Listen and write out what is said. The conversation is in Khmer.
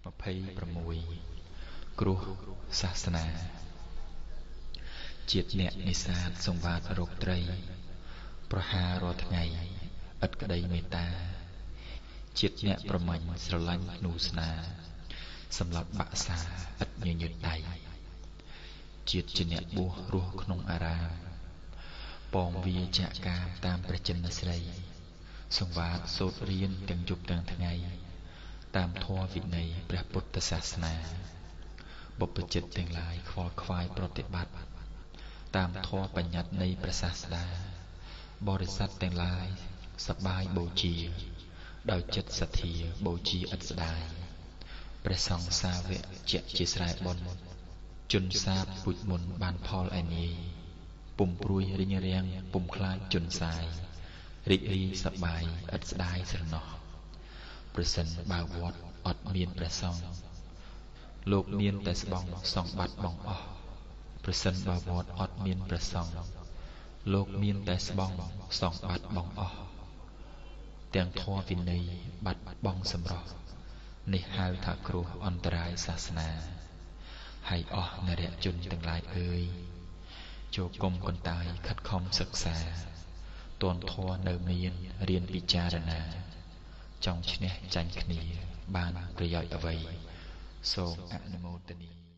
26គ្រោះសាសនាជាតិអ្នកនេសាទសង្វាតរកត្រីប្រហាររាល់ថ្ងៃឥតក្តីមេត្តាជាតិអ្នកប្រមាញ់ស្រឡាញ់ធ្នូស្នាសម្រាប់បាក់សាឥតញញើតដៃជាតិជាអ្នកបួសរស់ក្នុងអារាមពងវាចាក់កាមតាមព្រះចិនស្រីសង្វាតសូត្ររៀនទាំងយប់ទាំងថ្ងៃតាមធម៌វិន័យព្រះពុទ្ធសាសនាបុព្វជិតទាំងឡាយខ្វល់ខ្វាយប្រតិបត្តិតាមធម៌បញ្ញត្តិនៃព្រះសាស្តាបរិស័ទទាំងឡាយសប្បាយបូជាដោយចិត្តសទ្ធាបូជាឥតស្ដាយព្រះសង្ឃសាវកជាជាស្រែបុណ្យជនសាបពុជមុនបានផលឯនាយពុំព្រួយរិញរាំងពុំខ្លាចជនសាយរីករាយសប្បាយឥតស្ដាយស្រណោះប្រសិនបើវត្តអត់មានព្រះសង្ឃលោកមានតែស្បង់សង្ឃបាត់បងអស់ប្រសិនបើវត្តអត់មានព្រះសង្ឃលោកមានតែស្បង់សង្ឃបាត់បងអស់ទាំងធម៌វិន័យបាត់បងសម្រស់នេះហៅថាគ្រោះអន្តរាយសាសនាហើយអស់នរជនទាំងឡាយអើយចូលគុំកន្តាយខិតខំសិក្សាតនធម៌នៅមានរៀនពិចារណាចង់ឈ្នះចាញ់គ្នាបានប្រយោជន៍អ្វីសូមអនុមោទនា